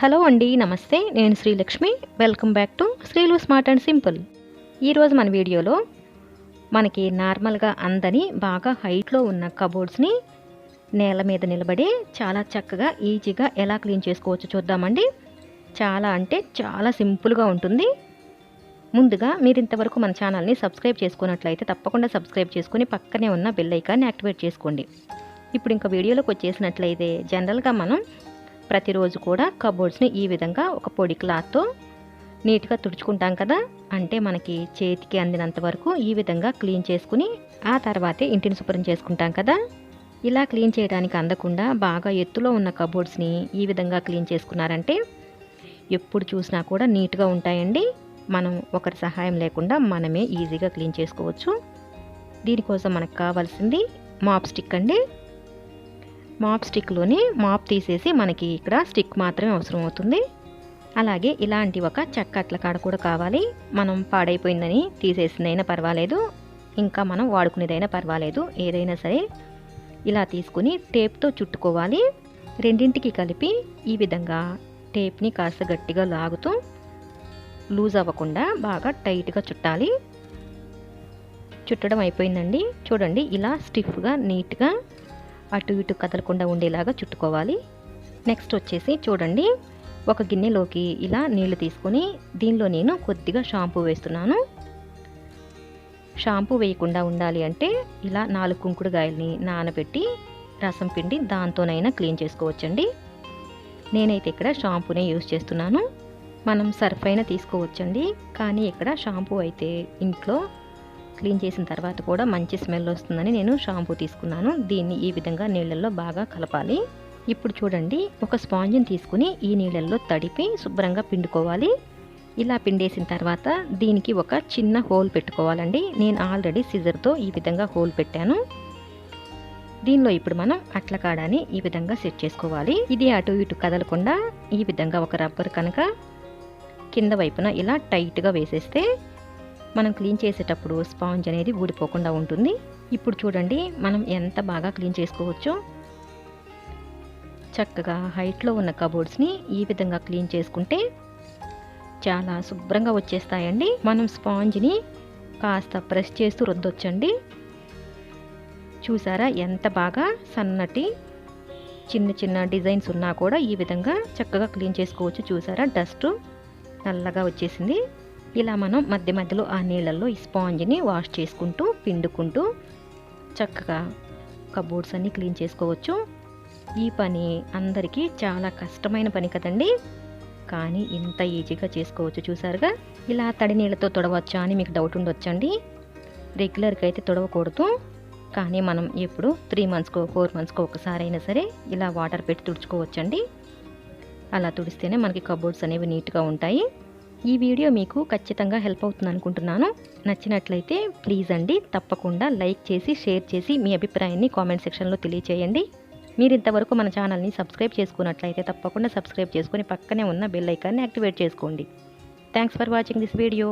Hello అండి, నమస్తే. నేను Srilakshmi. Welcome back to Srilu smart and simple. ఈరోజు మన వీడియోలో మనకి నార్మల్గా అందని బాగా హైట్లో ఉన్న కబోర్డ్స్ని నేల మీద నిలబడి చాలా చక్కగా ఈజీగా ఎలా క్లీన్ చేసుకోవచ్చో చూద్దామండి. చాలా అంటే చాలా సింపుల్గా ఉంటుంది. ముందుగా మీరు ఇంతవరకు మన ఛానల్ని సబ్స్క్రైబ్ చేసుకున్నట్లయితే తప్పకుండా సబ్స్క్రైబ్ చేసుకుని పక్కనే ఉన్న బెల్ ఐకాన్ని యాక్టివేట్ చేసుకోండి. ఇప్పుడు ఇంకా వీడియోలోకి వచ్చేసినట్లయితే జనరల్గా మనం ప్రతిరోజు కూడా కబోర్డ్స్ని ఈ విధంగా ఒక పొడి క్లాత్తో నీట్గా తుడుచుకుంటాం కదా. అంటే మనకి చేతికి అందినంత వరకు ఈ విధంగా క్లీన్ చేసుకుని ఆ తర్వాతే ఇంటిని శుభ్రం చేసుకుంటాం కదా. ఇలా క్లీన్ చేయడానికి అందకుండా బాగా ఎత్తులో ఉన్న కబోర్డ్స్ని ఈ విధంగా క్లీన్ చేసుకున్నారంటే ఎప్పుడు చూసినా కూడా నీట్గా ఉంటాయండి. మనం ఒకరి సహాయం లేకుండా మనమే ఈజీగా క్లీన్ చేసుకోవచ్చు. దీనికోసం మనకు కావాల్సింది మాప్ స్టిక్ అండి. మాప్ స్టిక్లోని మాప్ తీసేసి మనకి ఇక్కడ స్టిక్ మాత్రమే అవసరం అవుతుంది. అలాగే ఇలాంటి ఒక చెక్క అట్ల కాడ కూడా కావాలి. మనం పాడైపోయిందని తీసేసిందైనా పర్వాలేదు, ఇంకా మనం వాడుకునేదైనా పర్వాలేదు, ఏదైనా సరే ఇలా తీసుకుని టేప్తో చుట్టుకోవాలి. రెండింటికి కలిపి ఈ విధంగా టేప్ని కాస్త గట్టిగా లాగుతూ లూజ్ అవ్వకుండా బాగా టైట్గా చుట్టాలి. చుట్టడం అయిపోయిందండి. చూడండి, ఇలా స్టిఫ్గా నీట్గా అటు ఇటు కదలకుండా ఉండేలాగా చుట్టుకోవాలి. నెక్స్ట్ వచ్చేసి చూడండి, ఒక గిన్నెలోకి ఇలా నీళ్లు తీసుకొని దీనిలో నేను కొద్దిగా షాంపూ వేస్తున్నాను. షాంపూ వేయకుండా ఉండాలి అంటే ఇలా 4 కుంకుడుగాయల్ని నానబెట్టి రసం పిండి దాంతోనైనా క్లీన్ చేసుకోవచ్చండి. నేనైతే ఇక్కడ షాంపూనే యూజ్ చేస్తున్నాను. మనం సర్ఫ్ అయినా తీసుకోవచ్చండి, కానీ ఇక్కడ షాంపూ అయితే ఇంట్లో క్లీన్ చేసిన తర్వాత కూడా మంచి స్మెల్ వస్తుందని నేను షాంపూ తీసుకున్నాను. దీన్ని ఈ విధంగా నీళ్ళల్లో బాగా కలపాలి. ఇప్పుడు చూడండి, ఒక స్పాంజిని తీసుకుని ఈ నీళ్ళల్లో తడిపి శుభ్రంగా పిండుకోవాలి. ఇలా పిండేసిన తర్వాత దీనికి ఒక చిన్న హోల్ పెట్టుకోవాలండి. నేను ఆల్రెడీ సిజర్తో ఈ విధంగా హోల్ పెట్టాను. దీనిలో ఇప్పుడు మనం అట్ల కాడని ఈ విధంగా సెట్ చేసుకోవాలి. ఇది అటు ఇటు కదలకుండా ఈ విధంగా ఒక రబ్బర్ కనుక కింద వైపున ఇలా టైట్గా వేసేస్తే మనం క్లీన్ చేసేటప్పుడు స్పాంజ్ అనేది ఊడిపోకుండా ఉంటుంది. ఇప్పుడు చూడండి, మనం ఎంత బాగా క్లీన్ చేసుకోవచ్చో. చక్కగా హైట్లో ఉన్న కబోర్డ్స్ని ఈ విధంగా క్లీన్ చేసుకుంటే చాలా శుభ్రంగా వచ్చేస్తాయండి. మనం స్పాంజ్ని కాస్త ప్రెస్ చేస్తూ రుద్దొచ్చండి. చూసారా ఎంత బాగా సన్నటి చిన్న చిన్న డిజైన్స్ ఉన్నా కూడా ఈ విధంగా చక్కగా క్లీన్ చేసుకోవచ్చు. చూసారా, డస్ట్ నల్లగా వచ్చేసింది. ఇలా మనం మధ్య మధ్యలో ఆ నీళ్ళల్లో ఈ స్పాంజ్ని వాష్ చేసుకుంటూ పిండుకుంటూ చక్కగా కబోర్డ్స్ అన్నీ క్లీన్ చేసుకోవచ్చు. ఈ పని అందరికీ చాలా కష్టమైన పని కదండి, కానీ ఇంత ఈజీగా చేసుకోవచ్చు. చూసారుగా, ఇలా తడి నీళ్ళతో తొడవచ్చా అని మీకు డౌట్ ఉండొచ్చండి. రెగ్యులర్గా అయితే తొడవకూడదు, కానీ మనం ఎప్పుడు 3 మంత్స్కో 4 మంత్స్కో ఒకసారి అయినా సరే ఇలా వాటర్ పెట్టి తుడుచుకోవచ్చండి. అలా తుడిస్తేనే మనకి కబోర్డ్స్ అనేవి నీట్గా ఉంటాయి. ఈ వీడియో మీకు ఖచ్చితంగా హెల్ప్ అవుతుంది అనుకుంటున్నాను. నచ్చినట్లయితే ప్లీజ్ అండి తప్పకుండా లైక్ చేసి షేర్ చేసి మీ అభిప్రాయాన్ని కామెంట్ సెక్షన్లో తెలియచేయండి. మీరు ఇంతవరకు మన ఛానల్ని సబ్స్క్రైబ్ చేసుకున్నట్లయితే తప్పకుండా సబ్స్క్రైబ్ చేసుకొని పక్కనే ఉన్న బెల్ ఐకాన్ని యాక్టివేట్ చేసుకోండి. Thanks for watching this video.